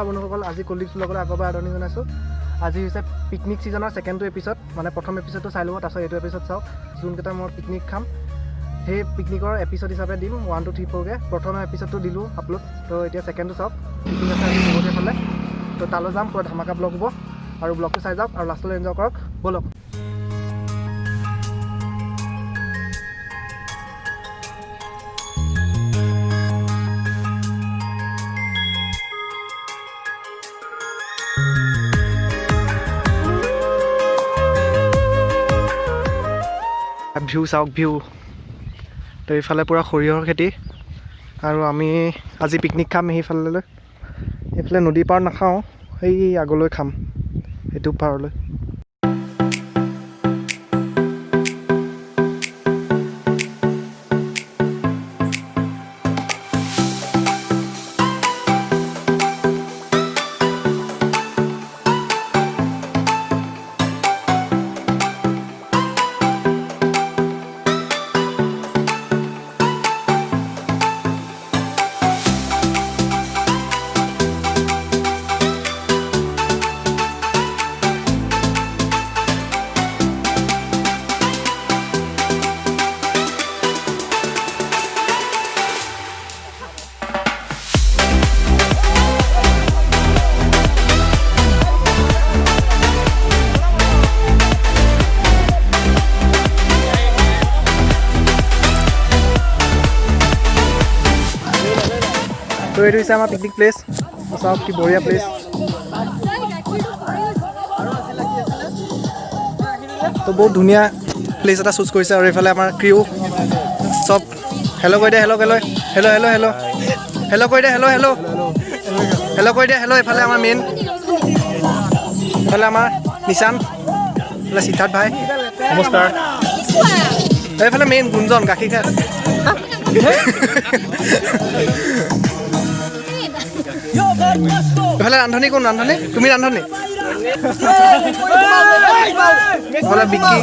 নমস্কাৰ বন্ধুসকল আজি কলিগছ ব্লগৰ আগৰবাৰ আদৰণি জনাইছোঁ আজি হৈছে পিকনিক সিজনৰ সেকেন্ডটো এপিসোড মানে প্ৰথম এপিসোডটো চাই লব তাৰপিছত এইটো এপিসোড চাওক যোনকেইটা মই পিকনিক খাম সেই পিকনিকৰ এপিসোড হিচাপে দিম 1 2 3 4 কে প্ৰথম এপিসোডটো দিলোঁ আপলোড তো এতিয়া সেকেন্ডটো চাওক পিকনিক আছে আজি বহুতে ফালে তো তালৈ যাম পুৰা ধামাকা ব্লগ হ'ব আৰু ব্লগটো চাই যাওক আৰু লাষ্টলৈ এনজয় কৰক বলক ভিউ চাওক ভিউ তো এইফালে পুৰা সৰিয়হৰ খেতি আৰু আমি আজি পিকনিক খাম সেইফালে এইফালে নদী পাৰ নাখাওঁ সেই আগলৈ খাম এইটো পাৰলৈ तो ये है हमारा पिकनिक प्लेस सब की बढ़िया प्लेस तो बहुत धुनिया प्लेस এটা চুজ কৰিছে আৰু এফালে আমাৰ ক্ৰিউ সব হেল্ল কৈ দে হেল্ল হেল্ল হেল্ল হেল্ল হেল্ল হেল্ল কৈ দে হেল্ল হেল্ল হেল্ল কৈ দে হেল্ল এফালে আমাৰ মেইন এফালে আমাৰ নিশান এফালে সিদ্ধাৰ্থ ভাই নমস্কাৰ এফালে মেইন গুঞ্জন গাখীৰ খাই এফালে ৰান্ধনি কোন ৰান্ধনি তুমি ৰান্ধনি এফালে বিকি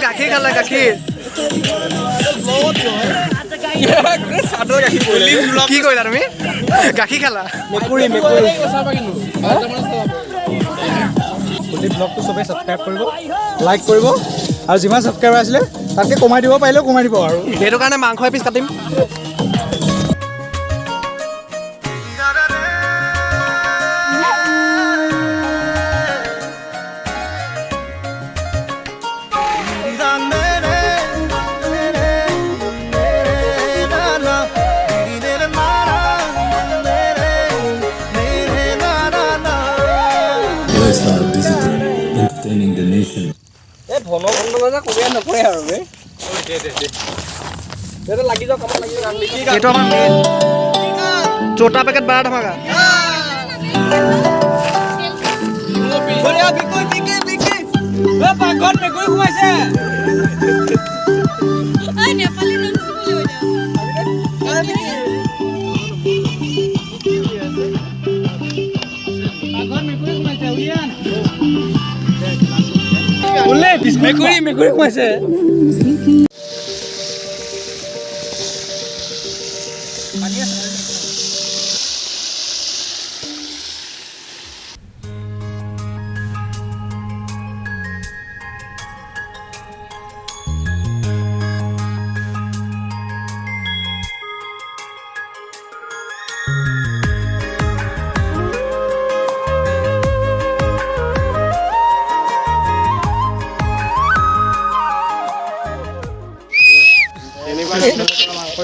গাখীৰ খালে গাখীৰ কি কৰিলা তুমি গাখীৰ খালা মেকুৰী মেকুৰী ব্লগটো সবে সাবস্ক্ৰাইব কৰিব লাইক কৰিব আৰু যিমান সাবস্ক্ৰাইবাৰ আছিলে তাকে কমাই দিব পাৰিলেও কমাই দিব আৰু সেইটো কাৰণে মাংস এপিচ কাটিম entertaining the nation. ভনো ভনো কবি নকৰে আৰু বে দে এটা লাগি যাও কাম লাগি যাও এইটো আমাৰ মেইন छोटा पैकेट बड़ा धमाका বলিয়া বিকই বিকি বিকি এ পাগল মে কই ঘুমাইছে আই নেপালি নাম বলি হৈ যা পাগল মে কই ঘুমাইছে উইয়ান बोले मेकुरी मेकुरी घुमाइছে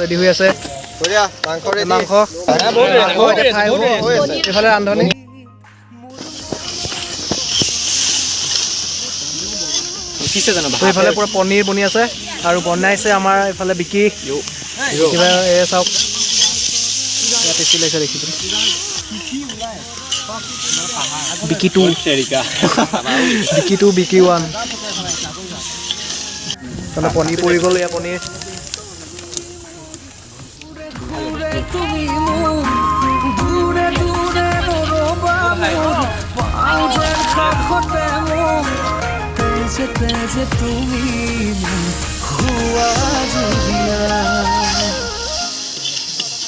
ৰেডি হৈ আছে বঢ়িয়া মাংস ৰেডি মাংস এফালে ৰান্ধনি কিছে জানো এফালে পুৰা পনীৰ বনি আছে আৰু বনাইছে আমাৰ এফালে বিকি কিবা এ চাওক ইয়াতে চিলাইছে দেখিছো বিকি 2 বিকি 2 বিকি 1 তাহলে পনীৰ পৰি গ'ল ইয়া পনীৰ দূৰে দূৰে পাউজেৰ কাখতে তেজে তেজে তুমি হুয়া জুবিয়া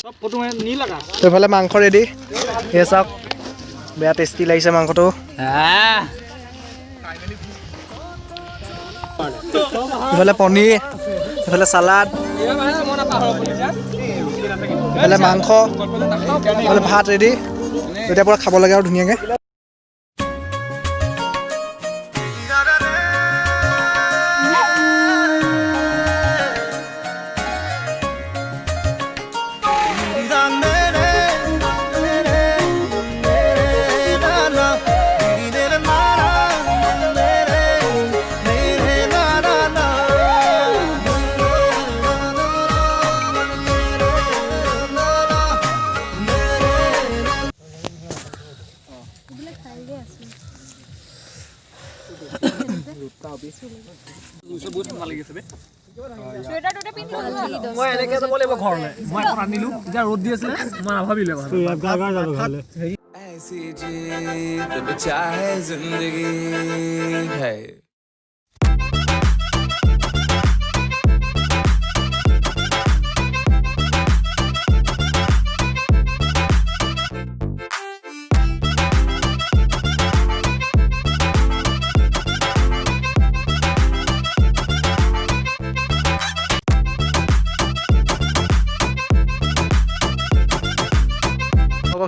তো এইফালে মাংস ৰেডি এ চাওক বেয়া টেষ্টি লাগিছে মাংসটো এইফালে পনীৰ এইফালে চালাড এইফালে মাংস এইফালে ভাত ৰেডি এতিয়া পূৰা খাব লাগে আৰু ধুনীয়াকৈ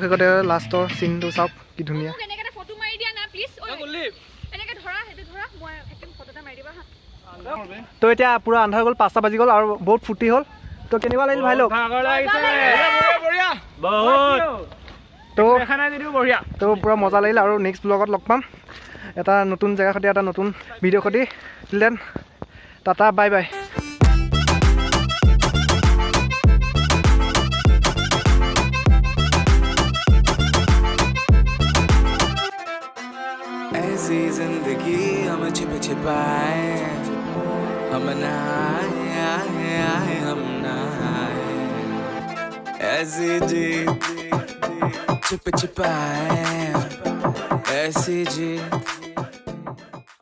শেষতে লাষ্টৰ চিনটো চাওক কি ধুনীয়া তো এতিয়া পুৰা আন্ধাৰ গ'ল 5টা বাজি গ'ল আৰু বহুত ফূৰ্তি হ'ল তো কেনেকুৱা লাগিল ভাই লোক তো পুৰা মজা লাগিল আৰু নেক্সট ব্লগত লগ পাম এটা নতুন জেগা সৈতে এটা নতুন ভিডিঅ' সৈতে till then tata bye bye ऐसी जिंदगी हम छिप छिपाए हम नहाए हम नहाए ऐसी जी छिप छिपाए ऐसी जी